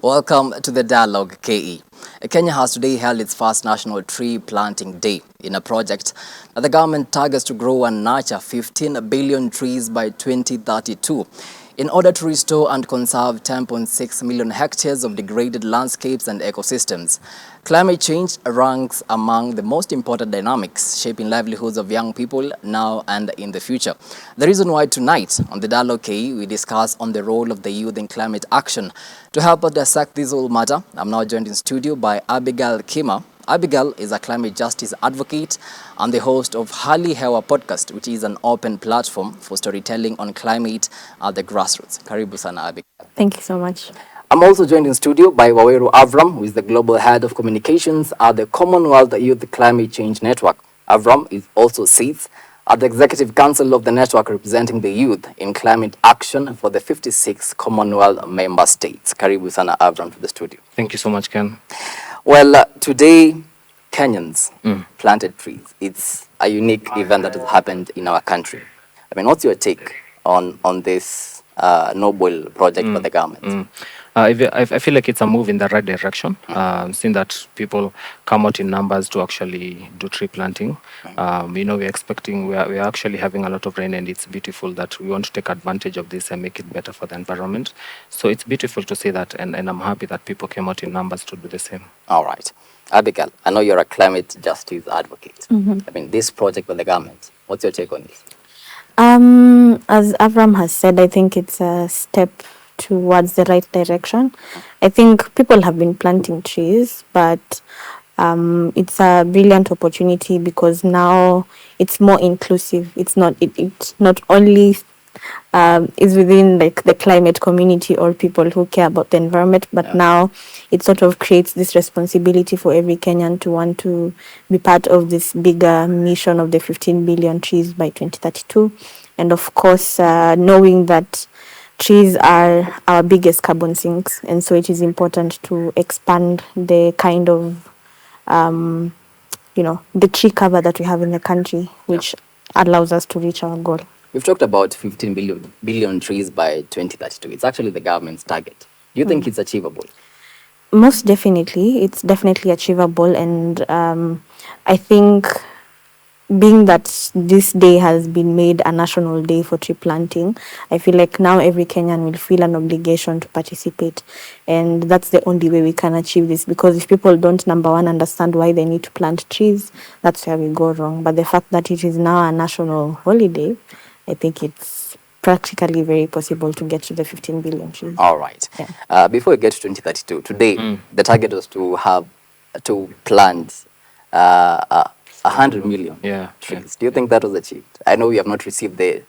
Welcome to the Dialogue KE. Kenya has today held its first National Tree Planting Day in a project that the government targets to grow and nurture 15 billion trees by 2032 in order to restore and conserve 10.6 million hectares of degraded landscapes and ecosystems. Climate change ranks among the most important dynamics shaping livelihoods of young people now and in the future. The reason why tonight on the Dialogue KE we discuss on the role of the youth in climate action. To help us dissect this whole matter, I'm now joined in studio by Abigail Kima. Abigail is a climate justice advocate and the host of Hali Hewa podcast, which is an open platform for storytelling on climate at the grassroots. Karibu sana, Abigail. Thank you so much. I'm also joined in studio by Waweru Avram, who is the global head of communications at the Commonwealth Youth Climate Change Network. Avram is also sits at the Executive Council of the network representing the youth in climate action for the 56 Commonwealth member states. Karibu sana, Avram, to the studio. Thank you so much, Ken. Well, today, Kenyans planted trees. It's a unique event that has happened in our country. I mean, what's your take on this noble project by the government? I feel like it's a move in the right direction, seeing that people come out in numbers to actually do tree planting. We're actually having a lot of rain, and it's beautiful that we want to take advantage of this and make it better for the environment. So it's beautiful to see that, and I'm happy that people came out in numbers to do the same. All right. Abigail, I know you're a climate justice advocate. I mean, this project by the government, what's your take on this? As Avram has said, I think it's a step towards the right direction. I think people have been planting trees, but it's a brilliant opportunity because now it's more inclusive. It's not only is within like the climate community or people who care about the environment, but now it sort of creates this responsibility for every Kenyan to want to be part of this bigger mission of the 15 billion trees by 2032. And of course, knowing that trees are our biggest carbon sinks, and so it is important to expand the kind of the tree cover that we have in the country, which allows us to reach our goal. We've talked about 15 billion trees by 2032. It's actually the government's target. Do you think it's achievable? Most definitely. It's definitely achievable. And I think being that this day has been made a national day for tree planting, I feel like now every Kenyan will feel an obligation to participate. And that's the only way we can achieve this, because if people don't, number one, understand why they need to plant trees, that's where we go wrong. But the fact that it is now a national holiday, I think it's practically very possible to get to the 15 billion trees. All right. Yeah. Before we get to 2032, today the target was to plant 100 million trees. Do you think that was achieved? I know we have not received the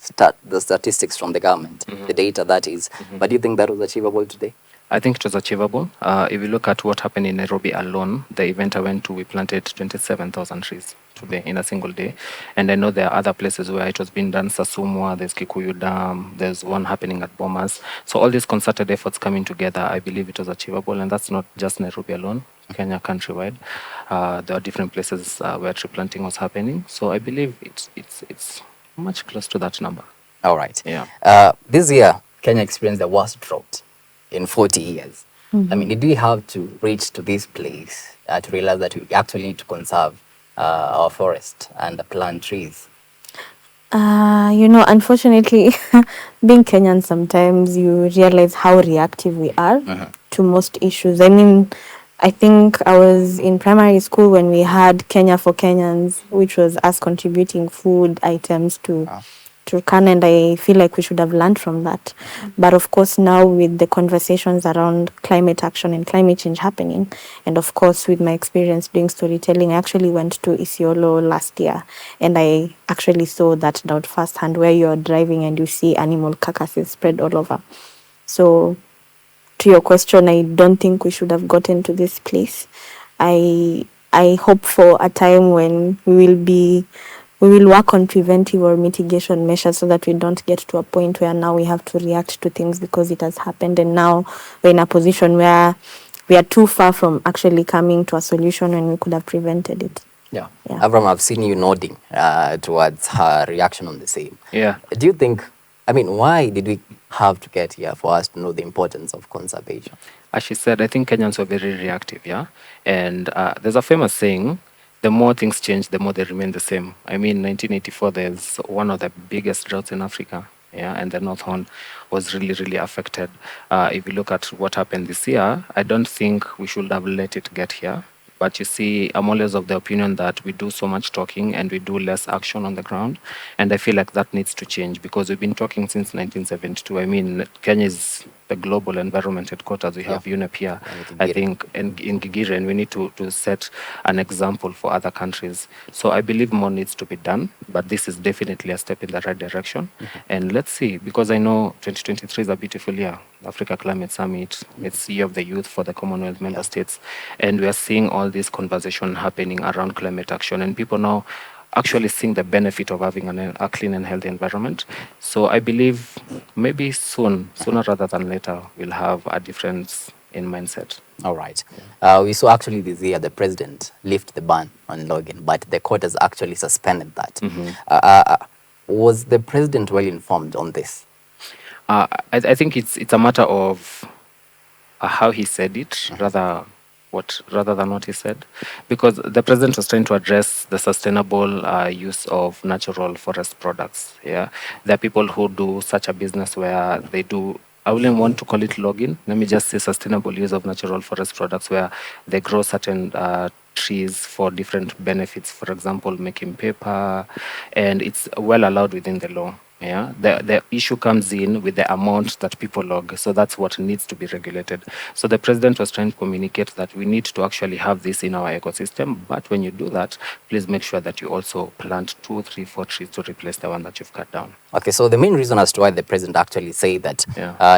statistics from the government, the data that is, but do you think that was achievable today? I think it was achievable. If you look at what happened in Nairobi alone, the event I went to, we planted 27,000 trees today in a single day. And I know there are other places where it was being done. Sasumwa, there's Kikuyu Dam, there's one happening at Bomas. So all these concerted efforts coming together, I believe it was achievable. And that's not just Nairobi alone, Kenya countrywide. There are different places where tree planting was happening. So I believe it's much close to that number. All right. Yeah. This year, Kenya experienced the worst drought in 40 years. I mean, did we have to reach to this place to realize that we actually need to conserve our forest and plant trees? Unfortunately, being Kenyan, sometimes you realize how reactive we are to most issues. I mean, I think I was in primary school when we had Kenya for Kenyans, which was us contributing food items to Turkana, and I feel like we should have learned from that. But of course, now with the conversations around climate action and climate change happening, and of course with my experience doing storytelling, I actually went to Isiolo last year, and I actually saw that drought firsthand, where you're driving and you see animal carcasses spread all over. So to your question, I don't think we should have gotten to this place. I hope for a time when we will work on preventive or mitigation measures so that we don't get to a point where now we have to react to things because it has happened, and now we're in a position where we are too far from actually coming to a solution when we could have prevented it. Yeah. Avram, I've seen you nodding towards her reaction on the same. Yeah. Do you think, I mean, why did we have to get here for us to know the importance of conservation? As she said, I think Kenyans were very reactive, yeah? And there's a famous saying, the more things change, the more they remain the same. I mean, 1984, there's one of the biggest droughts in Africa, yeah, and the North Horn was really, really affected. If you look at what happened this year, I don't think we should have let it get here. But you see, I'm always of the opinion that we do so much talking and we do less action on the ground. And I feel like that needs to change because we've been talking since 1972. I mean, Kenya is the global environment headquarters. We have UNEP here, I think, and in Gigiri, and we need to set an example for other countries. So I believe more needs to be done, but this is definitely a step in the right direction. And let's see, because I know 2023 is a beautiful year. Africa Climate Summit, it's Year of the Youth for the Commonwealth member states. And we are seeing all this conversation happening around climate action, and people now actually seeing the benefit of having a clean and healthy environment. So I believe maybe sooner rather than later, we'll have a difference in mindset. All right. We saw actually this year the president lift the ban on logging, but the court has actually suspended that. Was the president well informed on this? I think it's a matter of how he said it rather than what he said, because the president was trying to address the sustainable use of natural forest products. Yeah, there are people who do such a business where they do. I wouldn't want to call it logging. Let me just say sustainable use of natural forest products, where they grow certain trees for different benefits. For example, making paper, and it's well allowed within the law. Yeah, the issue comes in with the amount that people log. So that's what needs to be regulated. So the president was trying to communicate that we need to actually have this in our ecosystem. But when you do that, please make sure that you also plant 2, 3, 4 trees to replace the one that you've cut down. Okay, so the main reason as to why the president actually said that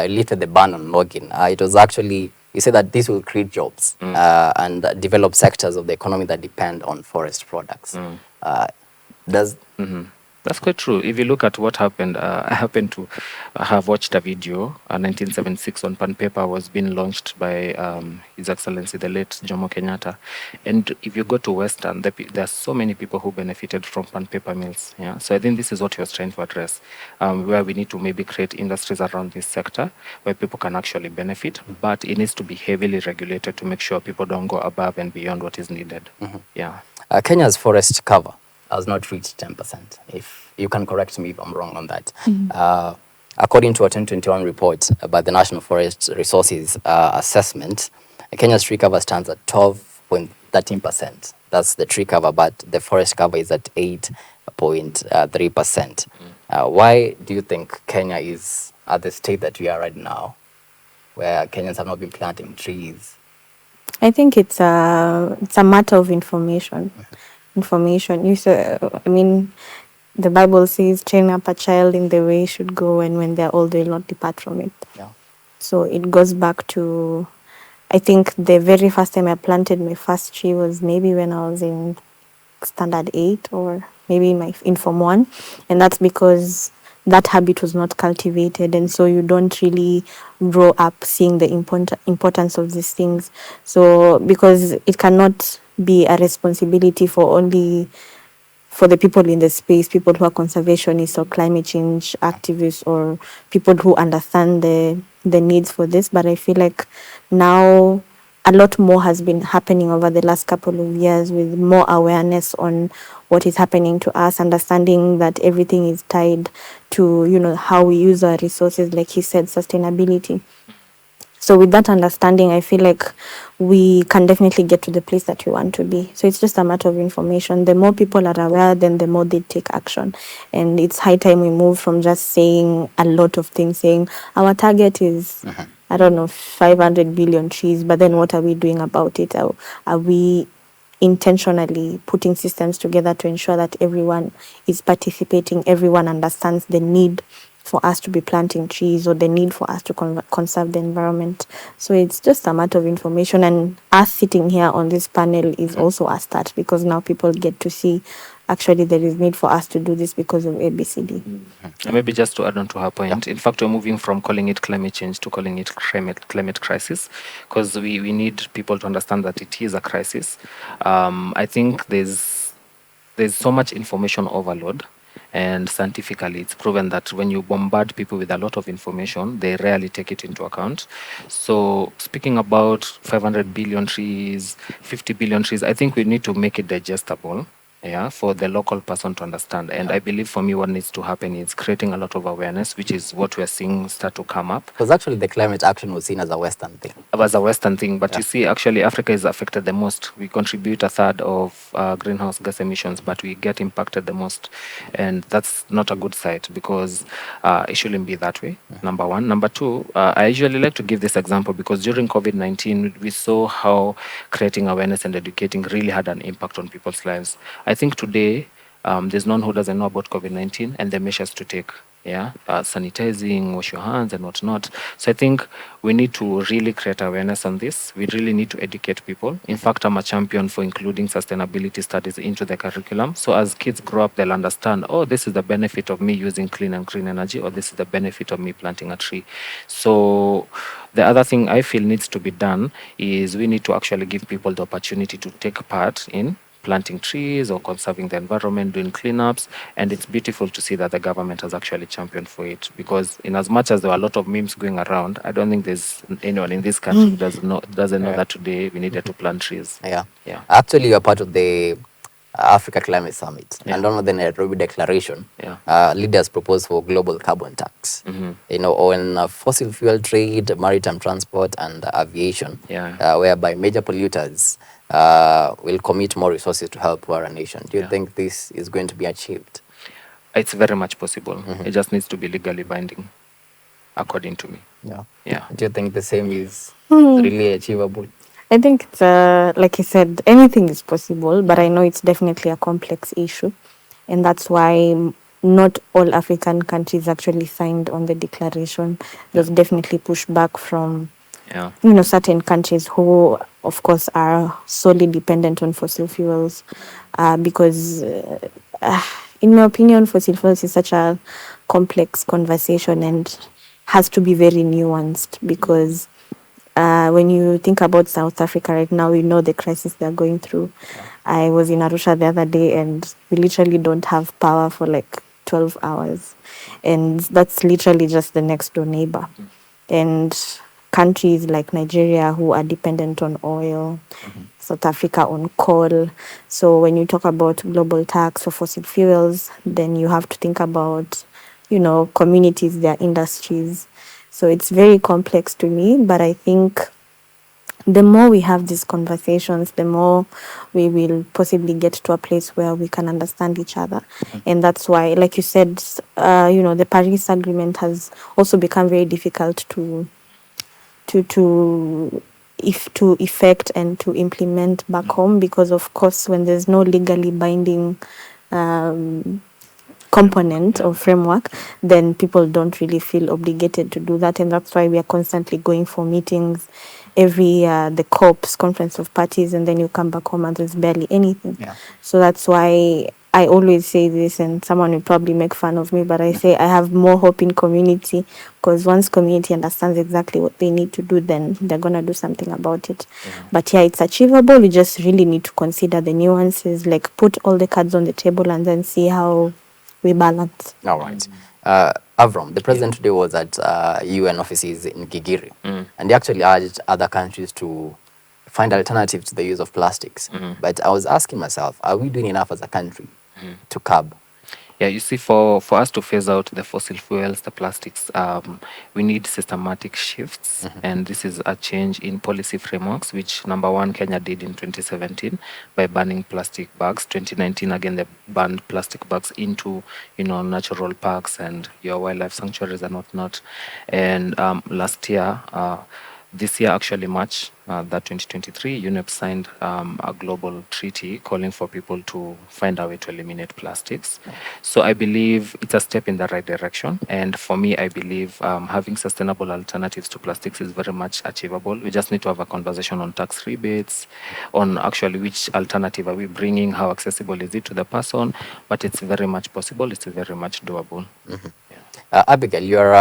lifted the ban on logging, it was actually, he said that this will create jobs and develop sectors of the economy that depend on forest products. That's quite true. If you look at what happened, I happened to have watched a video. 1976 on Pan Paper was being launched by His Excellency the late Jomo Kenyatta. And if you go to Western, there are so many people who benefited from Pan Paper mills. Yeah, so I think this is what he was trying to address, where we need to maybe create industries around this sector where people can actually benefit, but it needs to be heavily regulated to make sure people don't go above and beyond what is needed. Yeah. Kenya's forest cover has not reached 10%. If you can correct me if I'm wrong on that. According to a 2021 report by the National Forest Resources Assessment, Kenya's tree cover stands at 12.13%. That's the tree cover, but the forest cover is at 8.3%. Why do you think Kenya is at the state that we are right now, where Kenyans have not been planting trees? I think it's a matter of information. You say, I mean, the Bible says, train up a child in the way he should go, and when they're old, they'll not depart from it. Yeah. So it goes back to, I think the very first time I planted my first tree was maybe when I was in standard 8 or maybe in Form 1. And that's because that habit was not cultivated, and so you don't really grow up seeing the importance of these things. So because it cannot be a responsibility for only for the people in the space, people who are conservationists or climate change activists or people who understand the needs for this. But I feel like now a lot more has been happening over the last couple of years, with more awareness on what is happening to us, understanding that everything is tied to, how we use our resources, like he said, sustainability. So with that understanding, I feel like we can definitely get to the place that we want to be. So it's just a matter of information. The more people are aware, then the more they take action. And it's high time we move from just saying a lot of things, saying our target is, 500 billion trees, but then what are we doing about it? Are we intentionally putting systems together to ensure that everyone is participating, everyone understands the need for us to be planting trees or the need for us to conserve the environment? So it's just a matter of information, and us sitting here on this panel is also a start, because now people get to see actually there is need for us to do this because of ABCD. Maybe just to add on to her point, in fact, we're moving from calling it climate change to calling it climate crisis, because we need people to understand that it is a crisis. I think there's so much information overload. And scientifically, it's proven that when you bombard people with a lot of information, they rarely take it into account. So, speaking about 500 billion trees, 50 billion trees, I think we need to make it digestible, yeah, for the local person to understand. And I believe for me, what needs to happen is creating a lot of awareness, which is what we're seeing start to come up. Because actually, the climate action was seen as a Western thing. As a Western thing, but Yeah. you see, actually, Africa is affected the most. We contribute a third of greenhouse gas emissions, but we get impacted the most, and that's not a good sight because it shouldn't be that way. Number one. Number two, I usually like to give this example because during COVID-19, we saw how creating awareness and educating really had an impact on people's lives. I think today there's none who doesn't know about COVID-19 and the measures to take. Yeah, sanitizing, wash your hands, and whatnot. So I think we need to really create awareness on this. We really need to educate people. In fact, I'm a champion for including sustainability studies into the curriculum. So as kids grow up, they'll understand, oh, this is the benefit of me using clean and green energy, or this is the benefit of me planting a tree. So the other thing I feel needs to be done is we need to actually give people the opportunity to take part in planting trees or conserving the environment, doing cleanups. And it's beautiful to see that the government has actually championed for it. Because in as much as there are a lot of memes going around, I don't think there's anyone in this country who doesn't know that today we needed to plant trees. Yeah. Yeah. Actually, you're part of the Africa Climate Summit. Yeah. And under the Nairobi Declaration, Yeah. leaders proposed for global carbon tax. You know, on fossil fuel trade, maritime transport, and aviation, Yeah. whereby major polluters will commit more resources to help poorer nations. Do you Yeah. think this is going to be achieved? It's very much possible. It just needs to be legally binding, according to me. Yeah. Yeah. Do you think the same is really achievable? I think it's like you said, anything is possible, but I know it's definitely a complex issue, and that's why not all African countries actually signed on the declaration. There's definitely pushback from Yeah. certain countries who, of course, are solely dependent on fossil fuels, because, in my opinion, fossil fuels is such a complex conversation and has to be very nuanced because when you think about South Africa right now, we know the crisis they're going through. I was in Arusha the other day and we literally don't have power for like 12 hours. And that's literally just the next door neighbor. And countries like Nigeria who are dependent on oil, South Africa on coal. So when you talk about global tax for fossil fuels, then you have to think about, communities, their industries. So it's very complex to me, but I think the more we have these conversations, the more we will possibly get to a place where we can understand each other. And that's why, like you said, the Paris Agreement has also become very difficult to effect and to implement back home because, of course, when there's no legally binding component or framework, then people don't really feel obligated to do that. And that's why we are constantly going for meetings every the COPs, Conference of Parties, and then you come back home and there's barely anything. Yeah. So that's why I always say this, and someone will probably make fun of me, but I say I have more hope in community, because once community understands exactly what they need to do, then they're going to do something about it. But yeah, it's achievable. We just really need to consider the nuances, like put all the cards on the table and then see how we balance. All right. Avram, the president today was at UN offices in Gigiri, and he actually urged other countries to find alternatives to the use of plastics. But I was asking myself, are we doing enough as a country to curb? Yeah, you see, for us to phase out the fossil fuels, the plastics, we need systematic shifts. And this is a change in policy frameworks, which number one, Kenya did in 2017 by banning plastic bags. 2019, again, they banned plastic bags into, natural parks and your wildlife sanctuaries and whatnot. And last year, this year, actually, March, that 2023, UNEP signed a global treaty calling for people to find a way to eliminate plastics. So I believe it's a step in the right direction. And for me, I believe having sustainable alternatives to plastics is very much achievable. We just need to have a conversation on tax rebates, on actually which alternative are we bringing, how accessible is it to the person. But it's very much possible. It's very much doable. Abigail, you're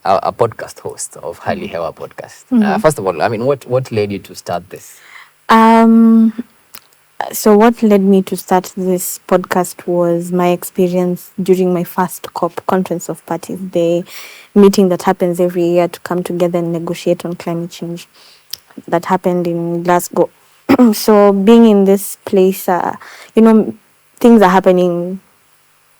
a podcast host of Hali Hewa podcast. First of all, I mean, what led you to start this? So what led me to start this podcast was my experience during my first COP, Conference of Parties, the meeting that happens every year to come together and negotiate on climate change. That happened in Glasgow. So being in this place, you know, things are happening.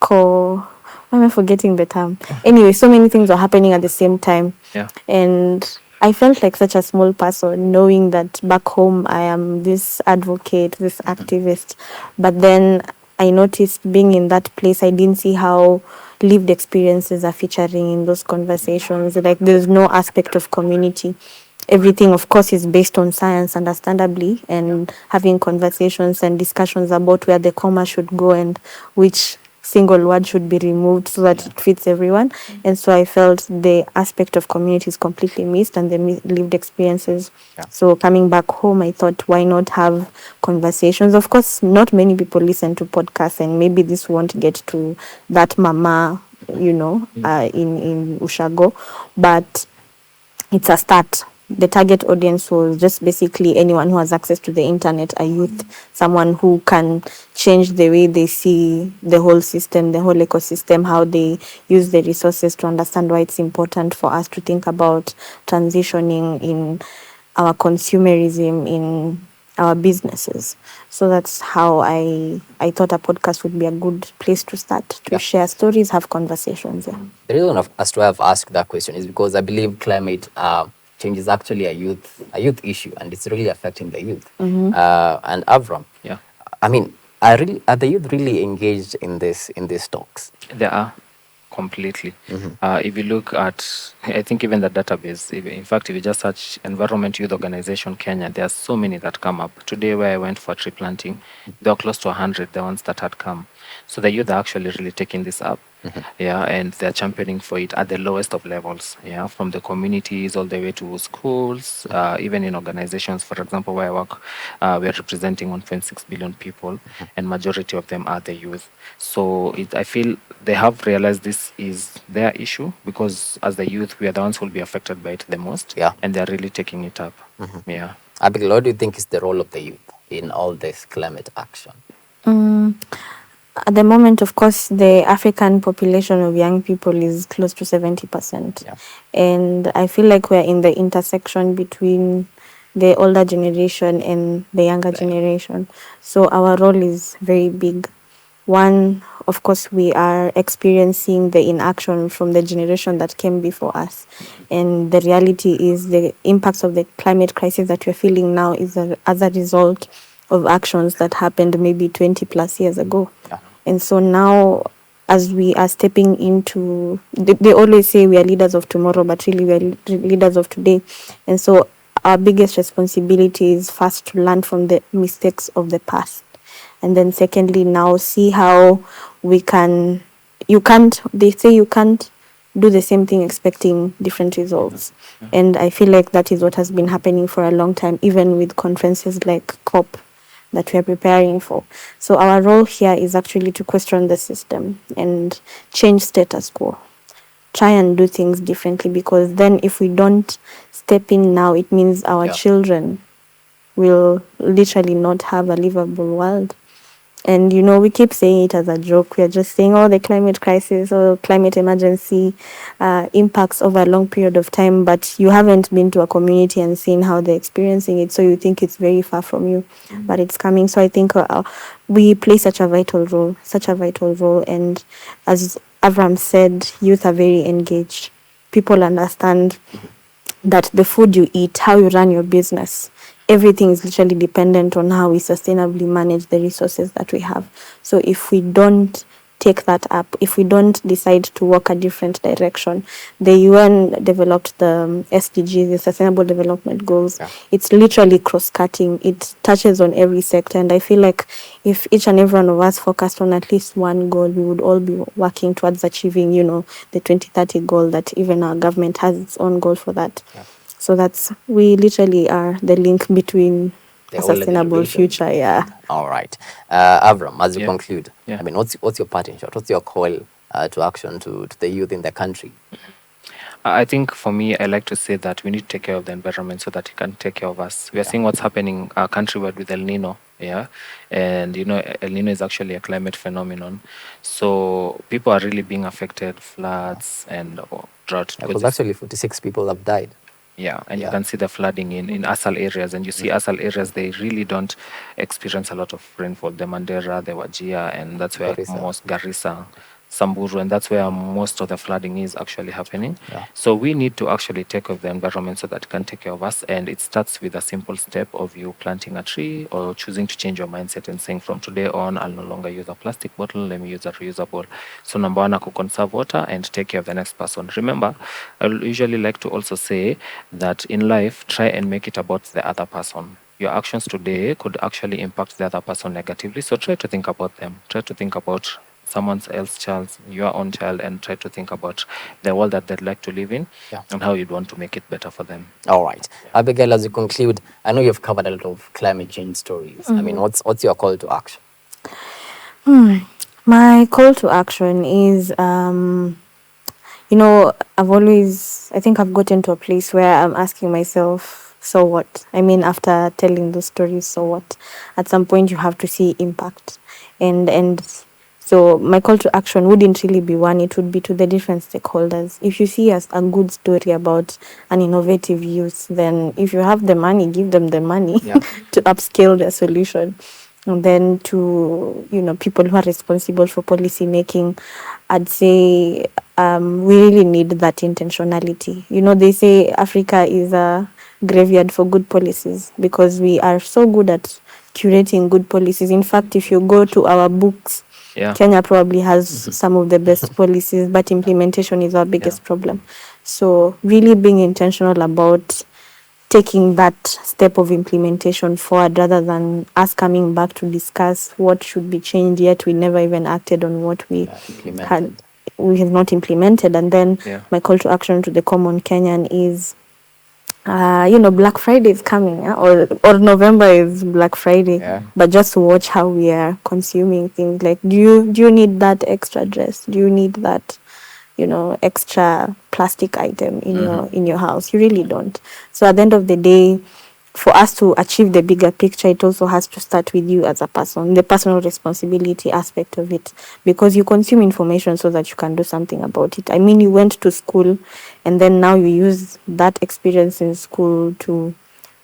Why am I forgetting the term? Anyway, so many things are happening at the same time. Yeah. And I felt like such a small person knowing that back home I am this advocate, this activist. But then I noticed being in that place, I didn't see how lived experiences are featuring in those conversations. Like there's no aspect of community. Everything, of course, is based on science, understandably, and having conversations and discussions about where the comma should go and which single word should be removed so that it fits everyone. And so I felt the aspect of community is completely missed and the lived experiences. Yeah. So coming back home, I thought, why not have conversations? Of course, not many people listen to podcasts, and maybe this won't get to that mama, in Ushago, but it's a start. The target audience was just basically anyone who has access to the internet, a youth, someone who can change the way they see the whole system, the whole ecosystem, how they use the resources, to understand why it's important for us to think about transitioning in our consumerism, in our businesses. So that's how I thought a podcast would be a good place to start, to Yeah. share stories, have conversations. Yeah. The reason as to have asked that question is because I believe climate change is actually a youth issue, and it's really affecting the youth. And Avram, Yeah. I mean, are the youth really engaged in these talks? There are completely. If you look at, I think even the database, in fact, if you just search Environment Youth Organization Kenya, there are so many that come up. Today, where I went for tree planting, there were close to 100, the ones that had come. So the youth are actually really taking this up. Yeah, and they're championing for it at the lowest of levels. Yeah, from the communities all the way to schools, even in organizations. For example, where I work, we're representing 1.6 billion people, and majority of them are the youth. So I feel they have realized this is their issue, because as the youth, we are the ones who will be affected by it the most. Yeah. And they're really taking it up. Yeah. Abigail, what do you think is the role of the youth in all this climate action? At the moment, of course, the African population of young people is close to 70%. Yeah. And I feel like we're in the intersection between the older generation and the younger generation. So our role is very big. One, of course, we are experiencing the inaction from the generation that came before us. And the reality is the impacts of the climate crisis that we're feeling now is as a result of actions that happened maybe 20 plus years ago. Yeah. And so now, as we are stepping into, they always say we are leaders of tomorrow, but really we are leaders of today. And so our biggest responsibility is first to learn from the mistakes of the past. And then secondly, now see how we can, they say you can't do the same thing expecting different results. And I feel like that is what has been happening for a long time, even with conferences like COP that we are preparing for. So our role here is actually to question the system and change status quo. Try and do things differently, because then if we don't step in now, it means our Yeah. children will literally not have a livable world. And, we keep saying it as a joke. We are just saying, the climate crisis or climate emergency impacts over a long period of time, but you haven't been to a community and seen how they're experiencing it, so you think it's very far from you, but it's coming. So I think we play such a vital role. And as Avram said, youth are very engaged. People understand that the food you eat, how you run your business, everything is literally dependent on how we sustainably manage the resources that we have. So if we don't take that up, if we don't decide to walk a different direction, the UN developed the SDGs, the Sustainable Development Goals. Yeah. It's literally cross-cutting. It touches on every sector. And I feel like if each and every one of us focused on at least one goal, we would all be working towards achieving, the 2030 goal that even our government has its own goal for that. Yeah. So we literally are the link between The a older sustainable generation. future. Yeah. All right. Avram, as you Yeah. conclude, Yeah. I mean, what's your parting shot? What's your call to action to the youth in the country? I think for me, I like to say that we need to take care of the environment so that it can take care of us. We are seeing what's happening countrywide with El Nino. Yeah, and El Nino is actually a climate phenomenon, so people are really being affected, floods and drought, Because because actually 46 people have died. yeah, and you Yeah. can see the flooding in ASAL areas, and you see ASAL areas, they really don't experience a lot of rainfall. The Mandera, the Wajir, and that's where Garissa. most Garissa, Samburu, and that's where most of the flooding is actually happening. Yeah. So we need to actually take care of the environment so that it can take care of us. And it starts with a simple step of you planting a tree or choosing to change your mindset and saying, from today on, I'll no longer use a plastic bottle, let me use a reusable. So number one, I could conserve water and take care of the next person. Remember, I usually like to also say that in life, try and make it about the other person. Your actions today could actually impact the other person negatively. So try to think about them. Try to think about someone else's child, your own child, and try to think about the world that they'd like to live in, Yeah. and how you'd want to make it better for them. All right. Abigail, as you conclude, I know you've covered a lot of climate change stories. I mean, what's your call to action? My call to action is, I think I've gotten to a place where I'm asking myself, so what? I mean, after telling those stories, so what? At some point, you have to see impact. And so my call to action wouldn't really be one, it would be to the different stakeholders. If you see as a good story about an innovative use, then if you have the money, give them the money Yeah. to upscale their solution. And then to, people who are responsible for policy making, I'd say we really need that intentionality. They say Africa is a graveyard for good policies because we are so good at curating good policies. In fact, if you go to our books, Yeah. Kenya probably has some of the best policies, but implementation is our biggest problem. So really being intentional about taking that step of implementation forward rather than us coming back to discuss what should be changed, yet we never even acted on what we had not implemented. And then Yeah. my call to action to the common Kenyan is Black Friday is coming, or November is Black Friday. Yeah. But just watch how we are consuming things. Like, do you need that extra dress? Do you need that, extra plastic item in your house? You really don't. So at the end of the day, for us to achieve the bigger picture, it also has to start with you as a person, the personal responsibility aspect of it, because you consume information so that you can do something about it. I mean, you went to school and then now you use that experience in school to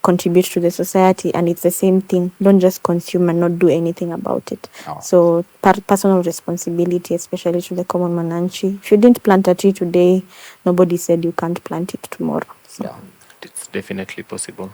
contribute to the society, and it's the same thing. Don't just consume and not do anything about it. Oh. So personal responsibility, especially to the common mananchi. If you didn't plant a tree today, nobody said you can't plant it tomorrow. So. Yeah. It's definitely possible.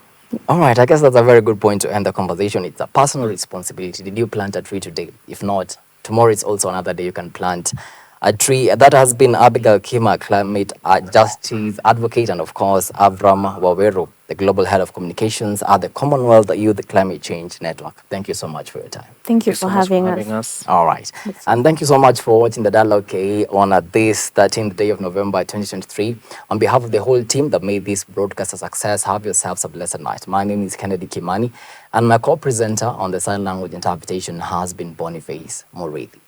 All right, I guess that's a very good point to end the conversation. It's a personal responsibility. Did you plant a tree today? If not, tomorrow is also another day you can plant a tree. That has been Abigail Kima, climate justice advocate, and of course, Avram Waweru, the global head of communications at the Commonwealth Youth Climate Change Network. Thank you so much for your time. Thank you so for much having for us. having us. All right. And thank you so much for watching the Dialogue KE on this 13th day of November 2023. On behalf of the whole team that made this broadcast a success, have yourselves a blessed night. My name is Kennedy Kimani, and my co-presenter on the sign language interpretation has been Boniface Moredi.